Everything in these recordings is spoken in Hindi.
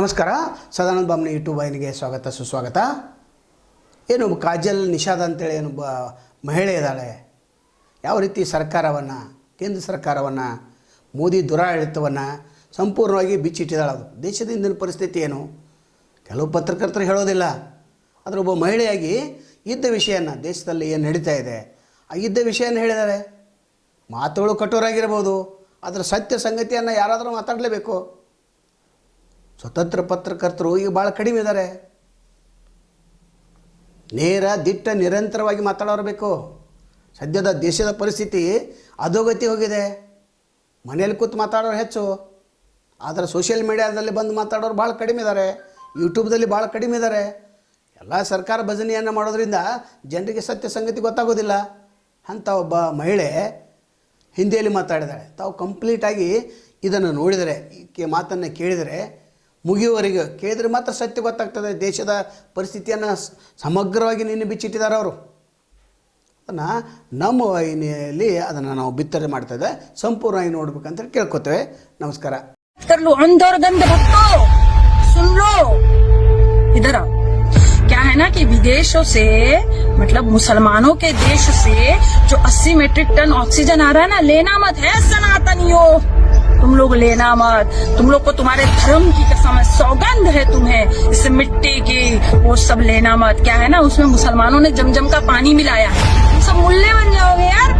ನಮಸ್ಕಾರ. ಸದಾನಂದ ಬಾಮ್ನ ಯೂಟ್ಯೂಬ್ ವಾಹಿನಿಗೆ ಸ್ವಾಗತ ಸುಸ್ವಾಗತ. ಏನು ಕಾಜಲ್ ನಿಷಾದ್ ಅಂತೇಳಿ ಏನೊಬ್ಬ ಮಹಿಳೆ ಇದ್ದಾಳೆ. ಯಾವ ರೀತಿ ಸರ್ಕಾರವನ್ನು, ಕೇಂದ್ರ ಸರ್ಕಾರವನ್ನು, ಮೋದಿ ದುರಾಡಳಿತವನ್ನು ಸಂಪೂರ್ಣವಾಗಿ ಬಿಚ್ಚಿಟ್ಟಿದ್ದಾಳೆ. ಅದು ದೇಶದ ಇಂದಿನ ಪರಿಸ್ಥಿತಿ ಏನು ಕೆಲವು ಪತ್ರಕರ್ತರು ಹೇಳೋದಿಲ್ಲ. ಆದರೆ ಒಬ್ಬ ಮಹಿಳೆಯಾಗಿ ಇದ್ದ ವಿಷಯನ, ದೇಶದಲ್ಲಿ ಏನು ನಡೀತಾ ಇದೆ ಆ ಇದ್ದ ವಿಷಯನ ಹೇಳಿದ್ದಾರೆ. ಮಾತುಗಳು ಕಠೋರಾಗಿರ್ಬೋದು, ಅದರ ಸತ್ಯ ಸಂಗತಿಯನ್ನು ಯಾರಾದರೂ ಮಾತಾಡಲೇಬೇಕು. ಸ್ವತಂತ್ರ ಪತ್ರಕರ್ತರು ಈಗ ಭಾಳ ಕಡಿಮೆ ಇದ್ದಾರೆ. ನೇರ ದಿಟ್ಟ ನಿರಂತರವಾಗಿ ಮಾತಾಡೋರು ಬೇಕು. ಸದ್ಯದ ದೇಶದ ಪರಿಸ್ಥಿತಿ ಅಧೋಗತಿ ಹೋಗಿದೆ. ಮನೆಯಲ್ಲಿ ಕೂತು ಮಾತಾಡೋರು ಹೆಚ್ಚು, ಆದರೆ ಸೋಷಿಯಲ್ ಮೀಡಿಯಾದಲ್ಲಿ ಬಂದು ಮಾತಾಡೋರು ಭಾಳ ಕಡಿಮೆ ಇದ್ದಾರೆ. ಯೂಟ್ಯೂಬ್ದಲ್ಲಿ ಭಾಳ ಕಡಿಮೆ ಇದ್ದಾರೆ. ಎಲ್ಲ ಸರ್ಕಾರ ಭಜನೆಯನ್ನು ಮಾಡೋದ್ರಿಂದ ಜನರಿಗೆ ಸತ್ಯ ಸಂಗತಿ ಗೊತ್ತಾಗೋದಿಲ್ಲ. ಅಂಥ ಒಬ್ಬ ಮಹಿಳೆ ಹಿಂದಿಯಲ್ಲಿ ಮಾತಾಡಿದ್ದಾಳೆ. ತಾವು ಕಂಪ್ಲೀಟಾಗಿ ಇದನ್ನು ನೋಡಿದರೆ, ಈಕೆ ಮಾತನ್ನು ಕೇಳಿದರೆ, ಮುಗಿಯುವವರೆಗೆ ಕೇಳಿದರೆ ಮಾತ್ರ ಸತ್ಯ ಗೊತ್ತಾಗ್ತದೆ. ದೇಶದ ಪರಿಸ್ಥಿತಿಯನ್ನು ಸಮಗ್ರವಾಗಿ ನಿನ್ನೆ ಬಿಚ್ಚಿಟ್ಟಿದ್ದಾರೆ ಅವರು. ಅದನ್ನು ನಮ್ಮ ವಾಹಿನಿಯಲ್ಲಿ ಅದನ್ನು ನಾವು ಬಿತ್ತನೆ ಮಾಡ್ತಾ ಇದ್ದೆ. ಸಂಪೂರ್ಣವಾಗಿ ನೋಡ್ಬೇಕಂತ ಕೇಳ್ಕೊತೇವೆ. ನಮಸ್ಕಾರ. इधर आओ। क्या है ना कि विदेशों से, मतलब मुसलमानों के देश से जो 80 मीट्रिक टन ऑक्सीजन आ रहा है ना, लेना मत है सनातनियों, तुम लोग लेना मत। तुम लोग को तुम्हारे धर्म की कसम है, सौगंध है तुम्हें, इस मिट्टी की, वो सब लेना मत। क्या है ना, उसमें मुसलमानों ने जमजम का पानी मिलाया है। तुम सब मुल्ले बन जाओगे यार,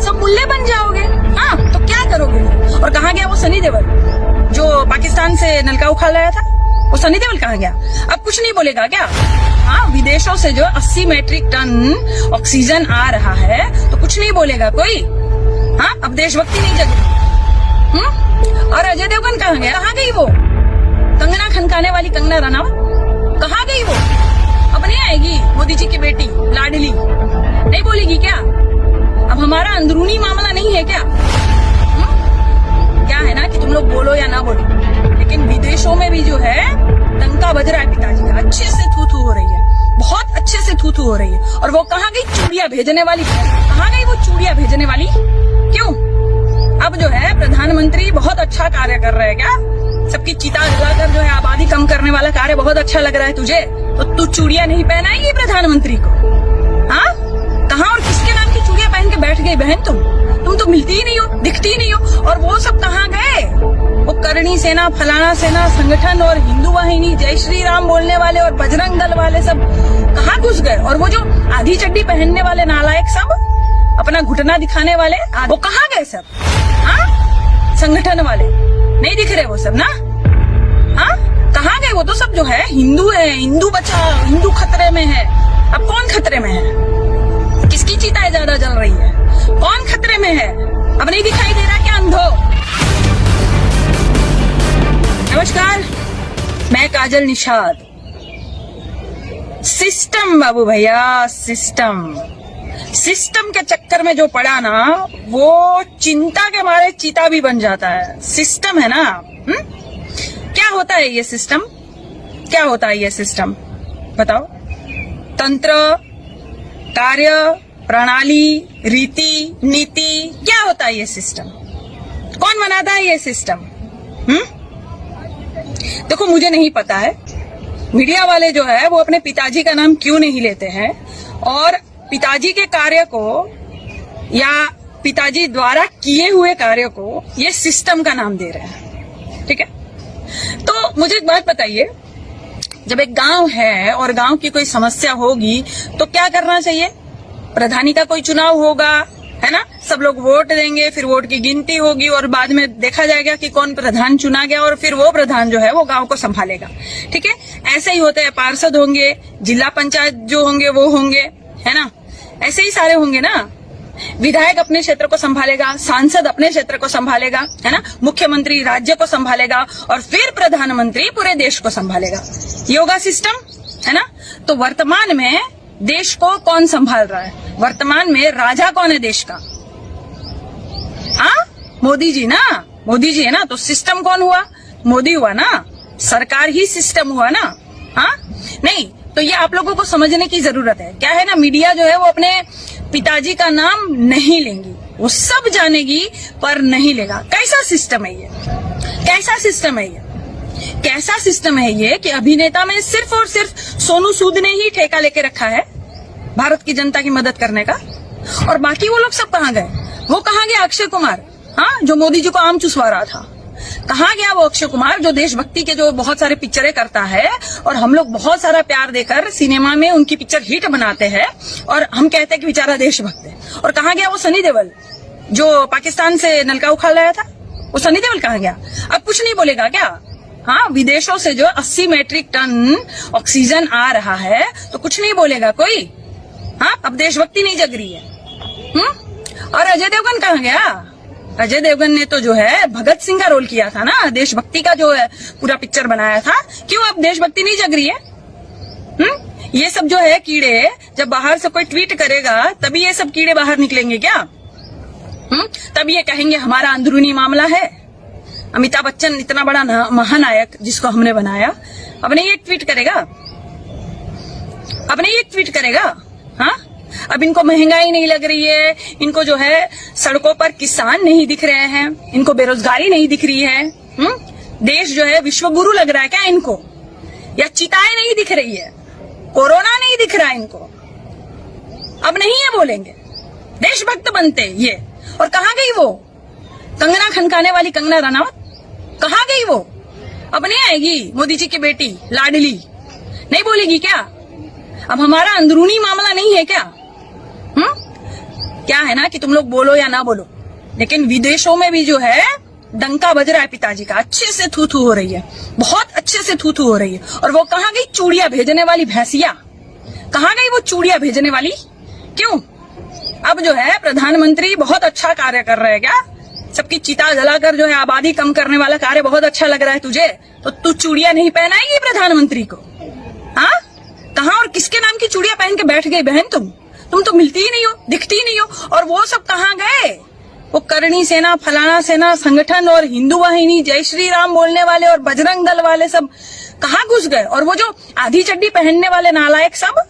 सब मुल्ले बन जाओगे। हाँ तो क्या करोगे? और कहाँ गया वो सनी देओल जो पाकिस्तान से नलका उखाड़ लाया था? वो सनी देओल कहाँ गया? अब कुछ नहीं बोलेगा क्या? हाँ, विदेशों से जो 80 मीट्रिक टन ऑक्सीजन आ रहा है तो कुछ नहीं बोलेगा कोई? हाँ, अब देशभक्ति नहीं जगी। और अजय देवगन कहाँ गया? कहाँ गई वो कंगना खनकाने वाली कंगना रनावत? कहाँ गई वो? अब नहीं आएगी मोदी जी की बेटी लाडली? नहीं बोलेगी क्या? अब हमारा अंदरूनी मामला नहीं है क्या? क्या है ना कि तुम लोग बोलो या ना बोलो, लेकिन विदेशों में भी जो है टंका बज रहा है पिताजी का। अच्छे से थू थू हो रही है, बहुत अच्छे से थू थू हो रही है। और वो कहाँ गई चूड़िया भेजने वाली? कहाँ गई वो चूड़िया भेजने वाली? क्यों? अब जो है प्रधानमंत्री बहुत अच्छा कार्य कर रहे हैं क्या? सबकी चिता जलाकर जो है आबादी कम करने वाला कार्य बहुत अच्छा लग रहा है तुझे, तो तू चूड़िया नहीं पहनाएगी प्रधानमंत्री को? हाँ, कहाँ और किसके नाम की चूड़िया पहन के बैठ गई बहन तुम तो मिलती ही नहीं हो, दिखती ही नहीं हो। और वो सब कहाँ गए? वो करणी सेना, फलाना सेना संगठन और हिंदू वाहिनी, जय श्री राम बोलने वाले और बजरंग दल वाले सब कहाँ घुस गए? और वो जो आधी चड्डी पहनने वाले नालायक सब, अपना घुटना दिखाने वाले, वो कहाँ गए सब? हाँ, संगठन वाले नहीं दिख रहे वो सब ना? हाँ, कहाँ गए वो? तो सब जो है हिंदू है, हिंदू बचाओ, हिंदू खतरे में है। अब कौन खतरे में है? किसकी चिताएं ज्यादा जल रही है? कौन खतरे में है? अब नहीं दिखाई दे रहा क्या अंधो? नमस्कार, मैं काजल निषाद। सिस्टम बाबू भैया, सिस्टम के चक्कर में जो पड़ा ना, वो चिंता के मारे चीता भी बन जाता है। सिस्टम है ना? क्या होता है ये सिस्टम? क्या होता है ये सिस्टम बताओ? तंत्र, कार्य, प्रणाली, रीति, नीति, क्या होता है ये सिस्टम? कौन बनाता है ये सिस्टम? देखो, मुझे नहीं पता है। मीडिया वाले जो है वो अपने पिताजी का नाम क्यों नहीं लेते हैं और पिताजी के कार्य को या पिताजी द्वारा किए हुए कार्य को ये सिस्टम का नाम दे रहे हैं। ठीक है, तो मुझे एक बात बताइए, जब एक गांव है और गांव की कोई समस्या होगी तो क्या करना चाहिए? प्रधानी का कोई चुनाव होगा, है ना? सब लोग वोट देंगे, फिर वोट की गिनती होगी और बाद में देखा जाएगा कि कौन प्रधान चुना गया और फिर वो प्रधान जो है वो गांव को संभालेगा। ठीक है, ऐसे ही होता है। पार्षद होंगे, जिला पंचायत जो होंगे वो होंगे, है ना? ऐसे ही सारे होंगे ना। विधायक अपने क्षेत्र को संभालेगा, सांसद अपने क्षेत्र को संभालेगा, है ना? मुख्यमंत्री राज्य को संभालेगा और फिर प्रधानमंत्री पूरे देश को संभालेगा। ये होगा सिस्टम, है ना? तो वर्तमान में देश को कौन संभाल रहा है? वर्तमान में राजा कौन है देश का? हाँ, मोदी जी ना, मोदी जी है ना। तो सिस्टम कौन हुआ? मोदी हुआ ना, सरकार ही सिस्टम हुआ ना। हाँ, नहीं तो ये आप लोगों को समझने की जरूरत है। क्या है ना, मीडिया जो है वो अपने पिताजी का नाम नहीं लेंगी, वो सब जानेगी पर नहीं लेगा। कैसा सिस्टम है ये? कैसा सिस्टम है ये? कैसा सिस्टम है ये कि अभिनेता में सिर्फ और सिर्फ सोनू सूद ने ही ठेका लेके रखा है भारत की जनता की मदद करने का, और बाकी वो लोग सब कहाँ गए? वो कहाँ गया अक्षय कुमार, हाँ, जो मोदी जी को आम चुसवा रहा था? कहाँ गया वो अक्षय कुमार जो देशभक्ति के जो बहुत सारे पिक्चरें करता है और हम लोग बहुत सारा प्यार देकर सिनेमा में उनकी पिक्चर हिट बनाते हैं और हम कहते हैं कि बेचारा देशभक्त है? और कहाँ गया वो सनी देओल जो पाकिस्तान से नलका उखाड़ लाया था? वो सनी देओल कहाँ गया? अब कुछ नहीं बोलेगा क्या? हाँ, विदेशों से जो 80 मेट्रिक टन ऑक्सीजन आ रहा है तो कुछ नहीं बोलेगा कोई? हाँ, अब देशभक्ति नहीं जग रही है। और अजय देवगन कहाँ गया? अजय देवगन ने तो जो है भगत सिंह का रोल किया था ना, देशभक्ति का जो है पूरा पिक्चर बनाया था। क्यों अब देशभक्ति नहीं जग रही है? ये सब जो है कीड़े, जब बाहर से कोई ट्वीट करेगा तभी ये सब कीड़े बाहर निकलेंगे क्या? तब ये कहेंगे हमारा अंदरूनी मामला है। अमिताभ बच्चन इतना बड़ा महानायक जिसको हमने बनाया, अब नहीं एक ट्वीट करेगा? अब नहीं एक ट्वीट करेगा? हाँ, अब इनको महंगाई नहीं लग रही है, इनको जो है सड़कों पर किसान नहीं दिख रहे हैं, इनको बेरोजगारी नहीं दिख रही है, देश जो है विश्व गुरु लग रहा है क्या इनको? या चिताएं नहीं दिख रही है, कोरोना नहीं दिख रहा है इनको? अब नहीं है बोलेंगे, देशभक्त बनते ये। और कहाँ गई वो कंगना खनकाने वाली कंगना रनावत? कहाँ गई वो? अब नहीं आएगी मोदी जी की बेटी लाडली? नहीं बोलेगी क्या? अब हमारा अंदरूनी मामला नहीं है क्या? क्या है ना कि तुम लोग बोलो या ना बोलो, लेकिन विदेशों में भी जो है डंका बज रहा है पिताजी का, अच्छे से थू थू हो रही है, बहुत अच्छे से थू थू हो रही है। और वो कहाँ गई चूड़िया भेजने वाली भैंसिया? कहाँ गई वो चूड़िया भेजने वाली? क्यों? अब जो है प्रधानमंत्री बहुत अच्छा कार्य कर रहे हैं क्या? सबकी चिता जलाकर जो है आबादी कम करने वाला कार्य बहुत अच्छा लग रहा है तुझे, तो तू चूड़िया नहीं पहनाएगी प्रधानमंत्री को? हाँ, कहाँ और किसके नाम की चूड़िया पहन के बैठ गई बहन तुम तो मिलती ही नहीं हो, दिखती ही नहीं हो। और वो सब कहाँ गए? वो करणी सेना, फलाना सेना संगठन और हिंदू वाहिनी, जय श्री राम बोलने वाले और बजरंग दल वाले सब कहाँ घुस गए? और वो जो आधी चड्डी पहनने वाले नालायक सब,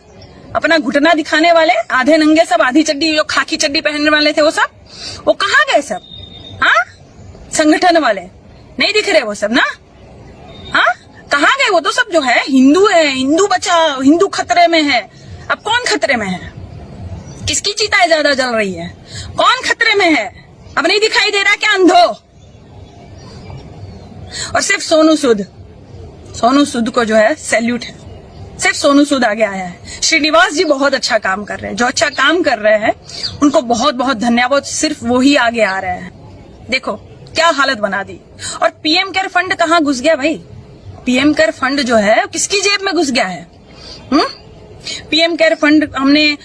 अपना घुटना दिखाने वाले आधे नंगे सब, आधी चड्डी जो खाकी चड्डी पहनने वाले थे वो सब, वो कहाँ गए सब? हाँ, संगठन वाले नहीं दिख रहे वो सब ना? हाँ, कहाँ गए वो? तो सब जो है हिंदू है, हिंदू बचाओ, हिंदू खतरे में है। अब कौन खतरे में है? किसकी चिताएं ज्यादा जल रही है? कौन खतरे में है? अब नहीं दिखाई दे रहा क्या अंधो? और सिर्फ सोनू सूद को जो है सैल्यूट है, सिर्फ सोनू सूद आगे आया है। श्रीनिवास जी बहुत अच्छा काम कर रहे हैं, जो अच्छा काम कर रहे हैं उनको बहुत बहुत धन्यवाद, सिर्फ वो ही आगे आ रहे हैं। देखो क्या हालत बना दी। और पीएम केयर फंड कहाँ घुस गया भाई? पीएम केयर फंड जो है किसकी जेब में घुस गया है? पीएम केयर फंड हमने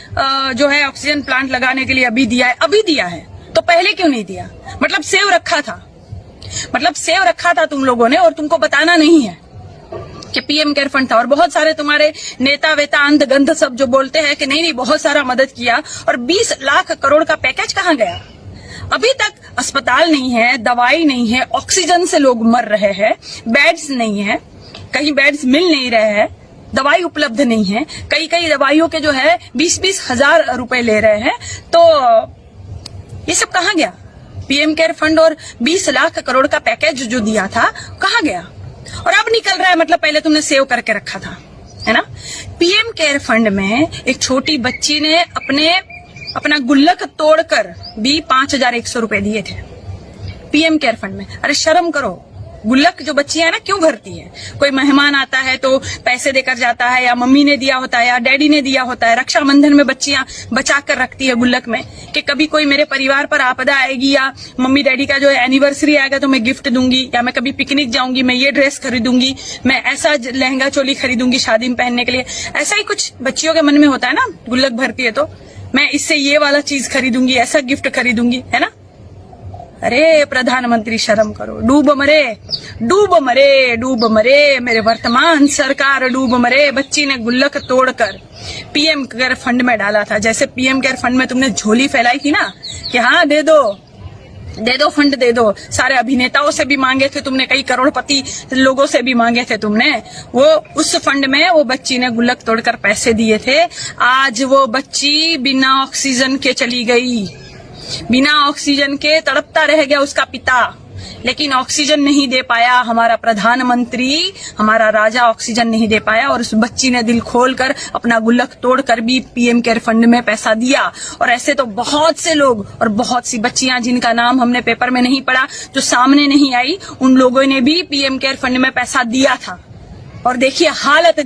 जो है ऑक्सीजन प्लांट लगाने के लिए अभी दिया है, तो पहले क्यों नहीं दिया? मतलब सेव रखा था तुम लोगों ने, और तुमको बताना नहीं है कि पीएम केयर फंड था। और बहुत सारे तुम्हारे नेता वेता अंध गंध सब जो बोलते हैं कि नहीं बहुत सारा मदद किया, और 20 लाख करोड़ का पैकेज कहाँ गया? अभी तक अस्पताल नहीं है, दवाई नहीं है, ऑक्सीजन से लोग मर रहे हैं, बेड्स नहीं है, कहीं बेड्स मिल नहीं रहे हैं, दवाई उपलब्ध नहीं है, कई दवाइयों के जो है 20-20 हजार रुपए ले रहे हैं। तो ये सब कहाँ गया? पीएम केयर फंड और 20 लाख करोड़ का पैकेज जो दिया था कहाँ गया? और अब निकल रहा है, मतलब पहले तुमने सेव करके रखा था, है ना? पीएम केयर फंड में एक छोटी बच्ची ने अपना गुल्लक तोड़कर भी 5100 रुपए दिए थे पीएम केयर फंड में। अरे शर्म करो। गुल्लक जो बच्चियां है ना क्यों भरती है? कोई मेहमान आता है तो पैसे देकर जाता है, या मम्मी ने दिया होता है या डैडी ने दिया होता है। रक्षाबंधन में बच्चियां बचा कर रखती है गुल्लक में कि कभी कोई मेरे परिवार पर आपदा आएगी, या मम्मी डैडी का जो एनिवर्सरी आएगा तो मैं गिफ्ट दूंगी, या मैं कभी पिकनिक जाऊंगी मैं ये ड्रेस खरीदूंगी, मैं ऐसा लहंगा चोली खरीदूंगी शादी में पहनने के लिए। ऐसा ही कुछ बच्चियों के मन में होता है ना, गुल्लक भरती है तो मैं इससे ये वाला चीज खरीदूंगी, ऐसा गिफ्ट खरीदूंगी, है ना? अरे प्रधानमंत्री शर्म करो। डूब मरे मेरे वर्तमान सरकार, डूब मरे। बच्ची ने गुल्लक तोड़कर पीएम केयर फंड में डाला था। जैसे पीएम केयर फंड में तुमने झोली फैलाई थी ना कि हाँ दे दो फंड दे दो, सारे अभिनेताओं से भी मांगे थे तुमने, कई करोड़पति लोगों से भी मांगे थे तुमने, वो उस फंड में वो बच्ची ने गुल्लक तोड़कर पैसे दिए थे। आज वो बच्ची बिना ऑक्सीजन के चली गई, बिना ऑक्सीजन के तड़पता रह गया उसका पिता। लेकिन ऑक्सीजन नहीं दे पाया हमारा प्रधानमंत्री, हमारा राजा ऑक्सीजन नहीं दे पाया। और उस बच्ची ने दिल खोलकर अपना गुल्लक तोड़कर भी पीएम केयर फंड में पैसा दिया। और ऐसे तो बहुत से लोग और बहुत सी बच्चियां जिनका नाम हमने पेपर में नहीं पढ़ा, जो सामने नहीं आई, उन लोगों ने भी पीएम केयर फंड में पैसा दिया था। और देखिए हालत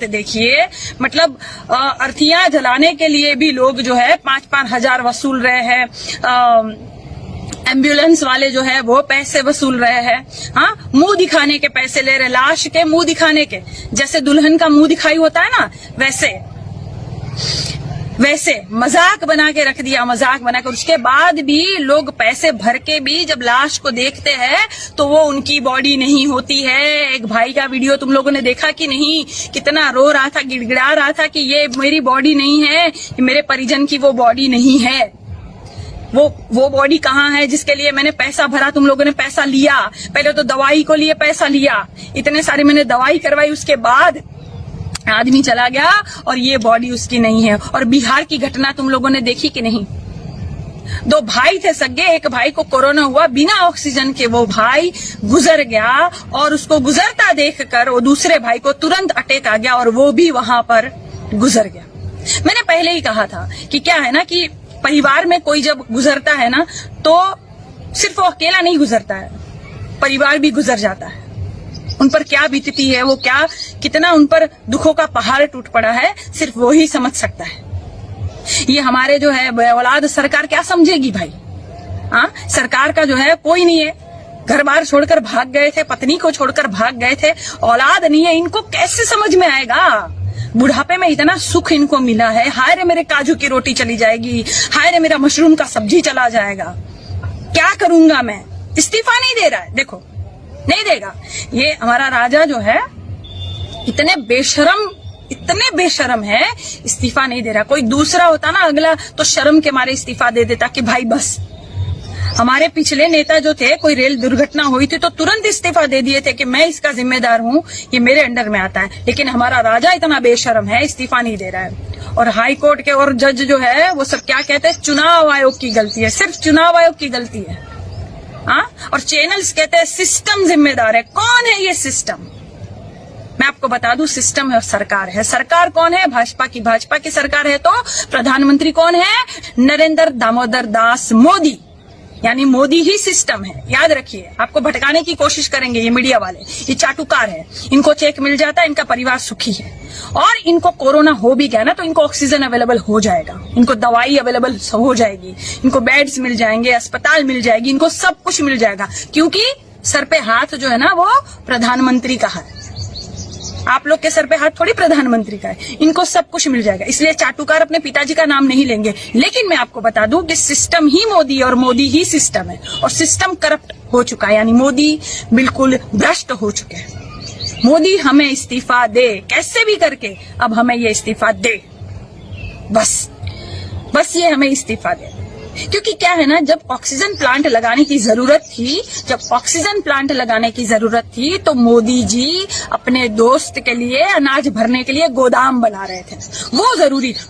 देखिए, मतलब अर्थियां जलाने के लिए भी लोग जो है 5-5 हजार वसूल रहे हैं। एम्बुलेंस वाले जो है वो पैसे वसूल रहे हैं। हाँ, मुंह दिखाने के पैसे ले रहे, लाश के मुंह दिखाने के, जैसे दुल्हन का मुंह दिखाई होता है ना, वैसे मजाक बना के रख दिया, मजाक बना के। उसके बाद भी लोग पैसे भर के भी जब लाश को देखते हैं तो वो उनकी बॉडी नहीं होती है। एक भाई का वीडियो तुम लोगों ने देखा कि नहीं, कितना रो रहा था, गिड़गिड़ा रहा था कि ये मेरी बॉडी नहीं है, ये मेरे परिजन की वो बॉडी नहीं है। वो बॉडी कहाँ है जिसके लिए मैंने पैसा भरा, तुम लोगों ने पैसा लिया। पहले तो दवाई को लिए पैसा लिया, इतने सारे मैंने दवाई करवाई, उसके बाद आदमी चला गया और ये बॉडी उसकी नहीं है। और बिहार की घटना तुम लोगों ने देखी कि नहीं? 2 भाई थे सगे, एक भाई को कोरोना हुआ, बिना ऑक्सीजन के वो भाई गुजर गया और उसको गुजरता देखकर वो दूसरे भाई को तुरंत अटैक आ गया और वो भी वहां पर गुजर गया। मैंने पहले ही कहा था कि क्या है ना कि परिवार में कोई जब गुजरता है ना तो सिर्फ वो अकेला नहीं गुजरता है, परिवार भी गुजर जाता है। उन पर क्या बीतती है, वो क्या कितना उन पर दुखों का पहाड़ टूट पड़ा है, सिर्फ वो ही समझ सकता है। ये हमारे जो है औलाद सरकार क्या समझेगी भाई? हाँ, सरकार का जो है कोई नहीं है, घर बार छोड़कर भाग गए थे, पत्नी को छोड़कर भाग गए थे, औलाद नहीं है, इनको कैसे समझ में आएगा? बुढ़ापे में इतना सुख इनको मिला है, हाय रे मेरे काजू की रोटी चली जाएगी, हाय रे मेरा मशरूम का सब्जी चला जाएगा, क्या करूंगा मैं? इस्तीफा नहीं दे रहा है, देखो नहीं देगा। ये हमारा राजा जो है इतने बेशरम है, इस्तीफा नहीं दे रहा। कोई दूसरा होता ना अगला तो शर्म के मारे इस्तीफा दे देता कि भाई बस। हमारे पिछले नेता जो थे, कोई रेल दुर्घटना हुई थी तो तुरंत इस्तीफा दे दिए थे कि मैं इसका जिम्मेदार हूँ, ये मेरे अंडर में आता है। लेकिन हमारा राजा इतना बेशरम है, इस्तीफा नहीं दे रहा है। और हाई कोर्ट के और जज जो है वो सब क्या कहते हैं, चुनाव आयोग की गलती है, सिर्फ चुनाव आयोग की गलती है। हाँ, और चैनल्स कहते हैं सिस्टम जिम्मेदार है। कौन है ये सिस्टम? मैं आपको बता दूं, सिस्टम है और सरकार है। सरकार कौन है? भाजपा की सरकार है। तो प्रधानमंत्री कौन है? नरेंद्र दामोदर दास मोदी, यानी मोदी ही सिस्टम है। याद रखिए, आपको भटकाने की कोशिश करेंगे ये मीडिया वाले, ये चाटुकार है। इनको चेक मिल जाता है, इनका परिवार सुखी है। और इनको कोरोना हो भी गया ना तो इनको ऑक्सीजन अवेलेबल हो जाएगा, इनको दवाई अवेलेबल हो जाएगी, इनको बेड्स मिल जाएंगे, अस्पताल मिल जाएगी, इनको सब कुछ मिल जाएगा। क्योंकि सर पे हाथ जो है ना वो प्रधानमंत्री का है। आप लोग के सर पे हाथ थोड़ी प्रधानमंत्री का है। इनको सब कुछ मिल जाएगा, इसलिए चाटुकार अपने पिताजी का नाम नहीं लेंगे। लेकिन मैं आपको बता दूं कि सिस्टम ही मोदी और मोदी ही सिस्टम है, और सिस्टम करप्ट हो चुका है, यानी मोदी बिल्कुल भ्रष्ट हो चुके हैं। मोदी हमें इस्तीफा दे, कैसे भी करके अब हमें ये इस्तीफा दे, बस ये हमें इस्तीफा दे। क्योंकि क्या है ना, जब ऑक्सीजन प्लांट लगाने की जरूरत थी तो मोदी जी अपने दोस्त के लिए अनाज भरने के लिए गोदाम बना रहे थे। वो जरूरी था,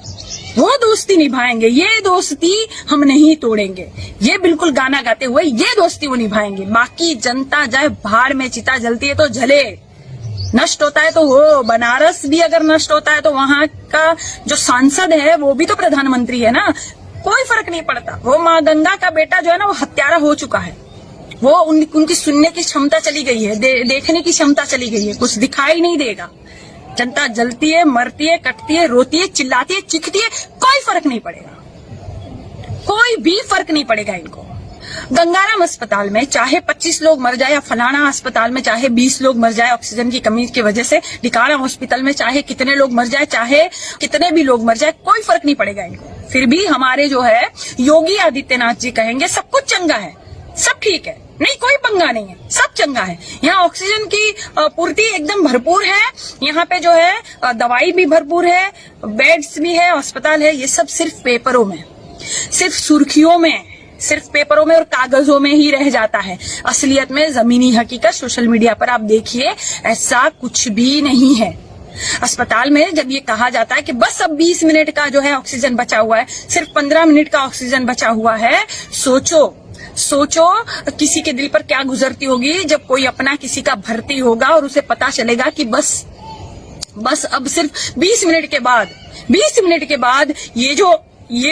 वो दोस्ती निभाएंगे, ये दोस्ती हम नहीं तोड़ेंगे, ये बिल्कुल गाना गाते हुए ये दोस्ती वो निभाएंगे। बाकी जनता जाए भाड़ में, चिता जलती है तो जले, नष्ट होता है तो हो। बनारस भी अगर नष्ट होता है तो वहां का जो सांसद है वो भी तो प्रधानमंत्री है ना, कोई फर्क नहीं पड़ता। वो माँ गंगा का बेटा जो है ना वो हत्यारा हो चुका है, वो उनकी सुनने की क्षमता चली गई है, देखने की क्षमता चली गई है, कुछ दिखाई नहीं देगा। जनता जलती है, मरती है, कटती है, रोती है, चिल्लाती है, चीखती है, कोई फर्क नहीं पड़ेगा, कोई भी फर्क नहीं पड़ेगा इनको। गंगाराम अस्पताल में चाहे 25 लोग मर जाए या फलाना अस्पताल में चाहे 20 लोग मर जाए ऑक्सीजन की कमी की वजह से, डिकाड़ा हॉस्पिटल में चाहे कितने लोग मर जाए, चाहे कितने भी लोग मर जाए, कोई फर्क नहीं पड़ेगा इनको। फिर भी हमारे जो है योगी आदित्यनाथ जी कहेंगे सब कुछ चंगा है, सब ठीक है, नहीं कोई पंगा नहीं है, सब चंगा है। यहाँ ऑक्सीजन की पूर्ति एकदम भरपूर है, यहाँ पे जो है दवाई भी भरपूर है, बेड्स भी है, अस्पताल है। ये सब सिर्फ पेपरों में, सिर्फ सुर्खियों में, सिर्फ पेपरों में और कागजों में ही रह जाता है। असलियत में जमीनी हकीकत सोशल मीडिया पर आप देखिए, ऐसा कुछ भी नहीं है। अस्पताल में जब ये कहा जाता है कि बस अब 20 मिनट का जो है ऑक्सीजन बचा हुआ है, सिर्फ 15 मिनट का ऑक्सीजन बचा हुआ है, सोचो सोचो किसी के दिल पर क्या गुजरती होगी जब कोई अपना किसी का भर्ती होगा और उसे पता चलेगा कि बस अब सिर्फ 20 मिनट के बाद ये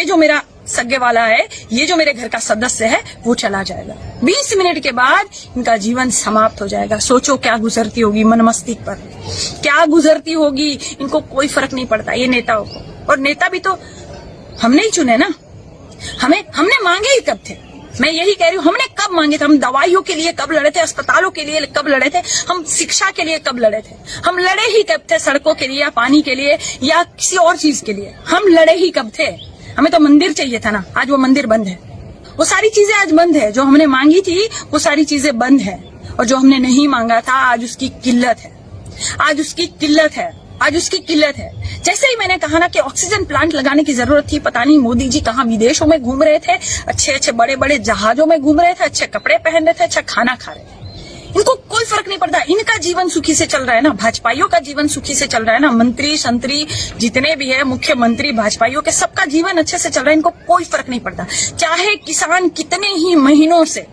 जो मेरा सगे वाला है, ये जो मेरे घर का सदस्य है, वो चला जाएगा। 20 मिनट के बाद इनका जीवन समाप्त हो जाएगा। सोचो क्या गुजरती होगी मन मस्तिष्क पर, क्या गुजरती होगी। इनको कोई फर्क नहीं पड़ता ये नेताओं को। और नेता भी तो हमने ही चुने ना, हमने मांगे ही कब थे। मैं यही कह रही हूँ, हमने कब मांगे थे? हम दवाइयों के लिए कब लड़े थे? अस्पतालों के लिए कब लड़े थे? हम शिक्षा के लिए कब लड़े थे? हम लड़े ही कब थे? सड़कों के लिए या पानी के लिए या किसी और चीज के लिए हम लड़े ही कब थे? हमें तो मंदिर चाहिए था ना, आज वो मंदिर बंद है। वो सारी चीजें आज बंद है। जो हमने मांगी थी वो सारी चीजें बंद है, और जो हमने नहीं मांगा था आज उसकी किल्लत है। आज उसकी किल्लत है। जैसे ही मैंने कहा ना कि ऑक्सीजन प्लांट लगाने की जरूरत थी, पता नहीं मोदी जी कहाँ विदेशों में घूम रहे थे, अच्छे बड़े जहाजों में घूम रहे थे, अच्छे कपड़े पहन रहे थे, अच्छा खाना खा रहे थे। इनको कोई फर्क नहीं पड़ता। इनका जीवन सुखी से चल रहा है ना, भाजपाइयों का जीवन सुखी से चल रहा है ना, मंत्री संतरी जितने भी है, मुख्यमंत्री भाजपाइयों के, सबका जीवन अच्छे से चल रहा है। इनको कोई फर्क नहीं पड़ता। चाहे किसान कितने ही महीनों से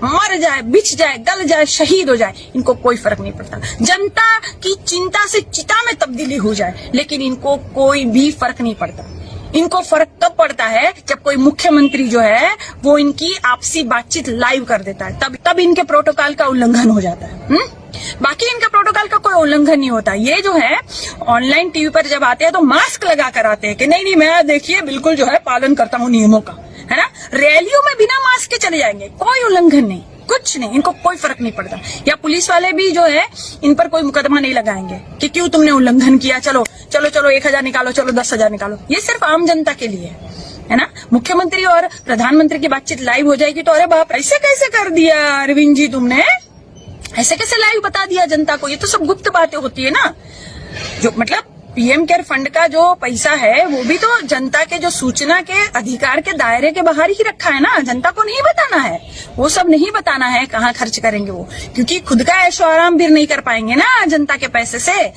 मर जाए, बिछ जाए, गल जाए, शहीद हो जाए, इनको कोई फर्क नहीं पड़ता। जनता की चिंता से चिता में तब्दीली हो जाए, लेकिन इनको कोई भी फर्क नहीं पड़ता। इनको फर्क तब पड़ता है जब कोई मुख्यमंत्री जो है वो इनकी आपसी बातचीत लाइव कर देता है, तब इनके प्रोटोकॉल का उल्लंघन हो जाता है। बाकी इनके प्रोटोकॉल का कोई उल्लंघन नहीं होता। ये जो है ऑनलाइन टीवी पर जब आते हैं तो मास्क लगा कर आते हैं कि नहीं मैं देखिए बिल्कुल जो है पालन करता हूँ नियमों का, है ना। रैलियों में बिना मास्क के चले जाएंगे, कोई उल्लंघन नहीं, कुछ नहीं, इनको कोई फर्क नहीं पड़ता। या पुलिस वाले भी जो है इन पर कोई मुकदमा नहीं लगाएंगे कि क्यों तुमने उल्लंघन किया, चलो 1000 निकालो, चलो 10,000 निकालो। ये सिर्फ आम जनता के लिए है ना। मुख्यमंत्री और प्रधानमंत्री की बातचीत लाइव हो जाएगी तो अरे बाप ऐसे कैसे कर दिया अरविंद जी, तुमने ऐसे कैसे लाइव बता दिया जनता को। ये तो सब गुप्त बातें होती है ना। जो मतलब पीएम केयर फंड का जो पैसा है वो भी तो जनता के जो सूचना के अधिकार के दायरे के बाहर ही रखा है ना। जनता को नहीं बताना है, वो सब नहीं बताना है कहाँ खर्च करेंगे वो, क्योंकि खुद का ऐशो आराम भी नहीं कर पाएंगे ना जनता के पैसे से।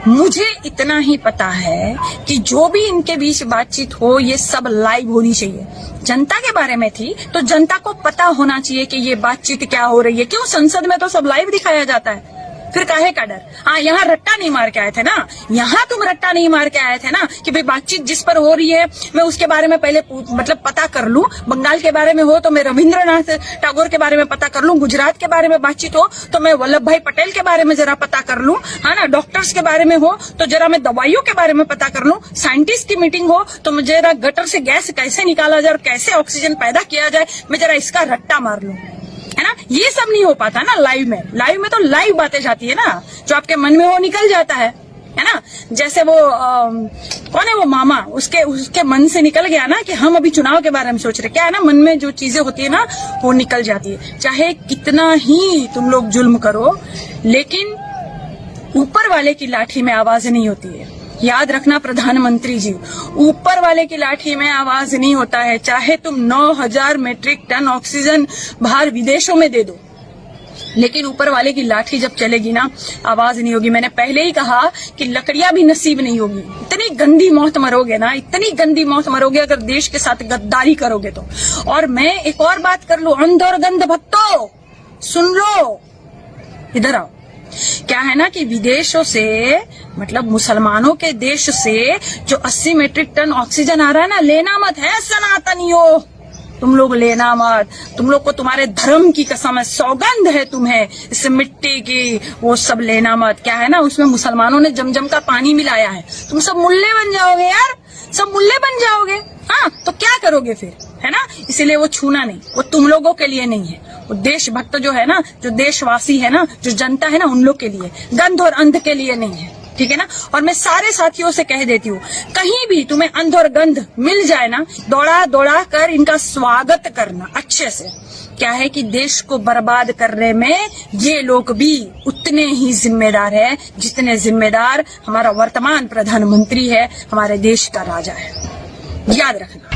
मुझे इतना ही पता है कि जो भी इनके बीच बातचीत हो ये सब लाइव होनी चाहिए। जनता के बारे में थी तो जनता को पता होना चाहिए कि ये बातचीत क्या हो रही है। क्यों संसद में तो सब लाइव दिखाया जाता है, फिर काहे का डर। हाँ, यहाँ रट्टा नहीं मार के आए थे ना, यहाँ तुम रट्टा नहीं मार के आए थे ना कि भाई बातचीत जिस पर हो रही है मैं उसके बारे में पहले मतलब पता कर लूं। बंगाल के बारे में हो तो मैं रविंद्रनाथ टैगोर के बारे में पता कर लूं, गुजरात के बारे में बातचीत हो तो मैं वल्लभ भाई पटेल के बारे में जरा पता कर लूं, है ना। डॉक्टर्स के बारे में हो तो जरा मैं दवाइयों के बारे में पता कर लूं। साइंटिस्ट की मीटिंग हो तो मुझे जरा गटर से गैस कैसे निकाला जाए और कैसे ऑक्सीजन पैदा किया जाए, मैं जरा इसका रट्टा मार लूं, है ना। ये सब नहीं हो पाता ना लाइव में तो लाइव बातें जाती है ना, जो आपके मन में वो निकल जाता है ना। जैसे वो कौन है वो मामा, उसके मन से निकल गया ना कि हम अभी चुनाव के बारे में सोच रहे। क्या है ना, मन में जो चीजें होती है ना वो निकल जाती है। चाहे कितना ही तुम लोग जुल्म करो, लेकिन ऊपर वाले की लाठी में आवाज नहीं होती है। याद रखना प्रधानमंत्री जी, ऊपर वाले की लाठी में आवाज नहीं होता है। चाहे तुम 9,000 मीट्रिक टन ऑक्सीजन बाहर विदेशों में दे दो, लेकिन ऊपर वाले की लाठी जब चलेगी ना आवाज नहीं होगी। मैंने पहले ही कहा कि लकड़ियां भी नसीब नहीं होगी। इतनी गंदी मौत मरोगे ना, इतनी गंदी मौत मरोगे अगर देश के साथ गद्दारी करोगे तो। और मैं एक और बात कर लूं, अंध और गंध भक्तों सुन लो, इधर आओ। क्या है ना कि विदेशों से मतलब मुसलमानों के देश से जो 80 मीट्रिक टन ऑक्सीजन आ रहा है ना, लेना मत है सनातनियों, तुम लोग लेना मत। तुम लोग को तुम्हारे धर्म की कसम है, सौगंध है तुम्हें इस मिट्टी की, वो सब लेना मत। क्या है ना, उसमें मुसलमानों ने जमजम का पानी मिलाया है। तुम सब मुल्ले बन जाओगे यार, सब मुल्ले बन जाओगे। हाँ तो क्या करोगे फिर, है ना। इसलिए वो छूना नहीं, वो तुम लोगों के लिए नहीं है। वो देशभक्त जो है ना, जो देशवासी है ना, जो जनता है ना, उन लोग के लिए, गंध और अंध के लिए नहीं है, ठीक है ना। और मैं सारे साथियों से कह देती हूँ, कहीं भी तुम्हें अंध और गंध मिल जाए ना, दौड़ा कर इनका स्वागत करना अच्छे से। क्या है कि देश को बर्बाद करने में ये लोग भी उतने ही जिम्मेदार है जितने जिम्मेदार हमारा वर्तमान प्रधानमंत्री है, हमारे देश का राजा है। याद रखना।